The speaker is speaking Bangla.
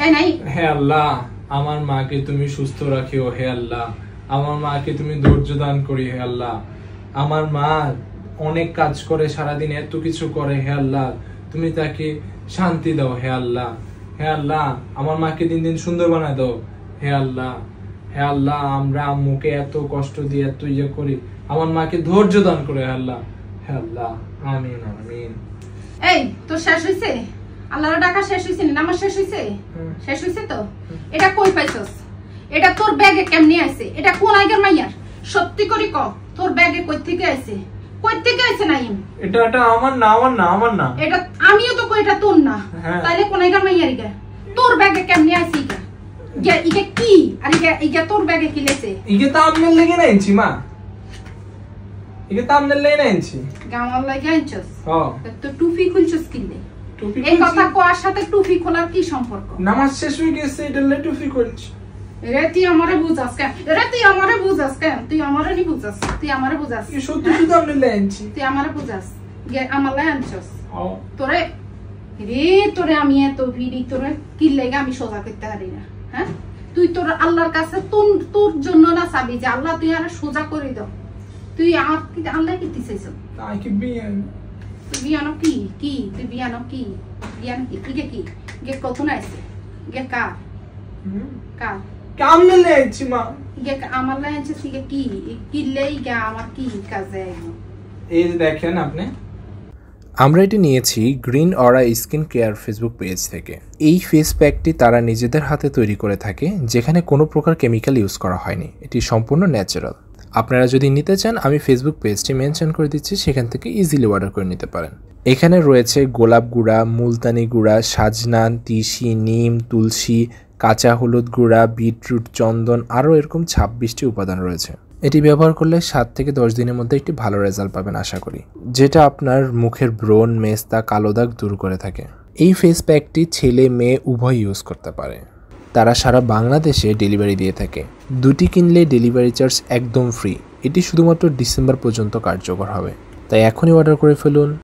এই নাই। হে আল্লাহ, আমার মাকে তুমি সুস্থ রাখিও। হে আল্লাহ, আমার মাকে তুমি ধৈর্য দান করি। হে আল্লাহ, আমার মা অনেক কাজ করে, সারাদিন এত কিছু করে। হে আল্লাহ, তুমি তাকে শান্তি দাও। হে আল্লাহ, হে আল্লাহ, আমার মাকে দিন দিন সুন্দর বানায় দাও। হে আল্লাহ, হে আল্লাহ, আমরা আম্মুকে এত কষ্ট দিয়ে এত ইয়ে করি, আমার মাকে ধৈর্য দান করে। হে আল্লাহ, হে আল্লাহ, আমিন আমিন। এই তোর শেষ হইছে? আল্লাহর ডাকা শেষ হইছে? নামাজ শেষ হইছে? শেষ হইছে তো? এটা কই পাইছস? এটা তোর ব্যাগে কেমনে আইছে? এটা কোন আইগার মাইয়ার? সত্যি করে ক, তোর ব্যাগে কই থেকে আইছে? কই থেকে আইছে নাইম? এটা আমার না, আমার না। এটা আমিও তো কই এটা তোর না। তাইলে কোন আইগার মাইয়ার ইগা? তোর ব্যাগে কেমনে আইছে ইগা? ইগা কি? আর ইগা তোর ব্যাগে কি লেছে? ইগে তো আমনের লেগে না আনছি মা। ইগে তো আমনের লেগে না আনছি। গামার লাগি আনছস? হ্যাঁ। তো টুপি খুলছস কিনলে? টুপি এই কথা কোয়ার সাথে টুপি খোলার কি সম্পর্ক? নামাজ শেষ হয়ে গেছে, এটা লে টুপি খুলছি। রে তুই আমারে বুঝাস কেন? রে তুই আমারে বুঝাস কেন? তুই আমারে নি বুঝাস, তুই আমারে বুঝাস। কি সত্যি শুধু আমনের লেগে আনছি। তুই আমারে বুঝাস, আমার লাই আনছস। হ্যাঁ। তোরে তোরে আমি এত ভিড়ি তোরে কি লেগে আমি সোজা করতে পারি না। হ্যাঁ, তুই তোর আল্লাহর কাছে তোর জন্য না চাবি যে আল্লাহ তুই আরে সোজা করে দাও। তুই আর কি আল্লাহ কি দিছিস? তাই কি বিয়ে? তুই বিয়ানো কি কি? তুই বিয়ানো কি? বিয়ানো কি? ইগে কি? ইগে কখন আইছে? ইগে কার? কার? আমনের লেগে আনছি মা। ইগে আমার লাই আনছিস? ইগে কি? কি লেগে আমার কি কাজে আইলো? এই যে দেখেন আপনি, আমরা এটি নিয়েছি গ্রিন অরা স্কিন কেয়ার ফেসবুক পেজ থেকে। এই ফেস প্যাকটি তারা নিজেদের হাতে তৈরি করে থাকে, যেখানে কোনো প্রকার কেমিক্যাল ইউজ করা হয়নি। এটি সম্পূর্ণ ন্যাচারাল। আপনারা যদি নিতে চান আমি ফেসবুক পেজটি মেনশন করে দিচ্ছি, সেখান থেকে ইজিলি অর্ডার করে নিতে পারেন। এখানে রয়েছে গোলাপ গুঁড়া, মুলতানি গুঁড়া, সাজনান, তিসি, নিম, তুলসী, কাঁচা হলুদ গুঁড়া, বিটরুট, চন্দন, আরও এরকম 26টি উপাদান রয়েছে। এটি ব্যবহার করলে 7 থেকে 10 দিনের মধ্যে একটি ভালো রেজাল্ট পাবেন আশা করি, যেটা আপনার মুখের ব্রণ, মেস্তা, কালো দাগ দূর করে থাকে। এই ফেস প্যাকটি ছেলে মেয়ে উভয় ইউজ করতে পারে। তারা সারা বাংলাদেশে ডেলিভারি দিয়ে থাকে। 2টি কিনলে ডেলিভারি চার্জ একদম ফ্রি। এটি শুধুমাত্র ডিসেম্বর পর্যন্ত কার্যকর হবে, তাই এখনই অর্ডার করে ফেলুন।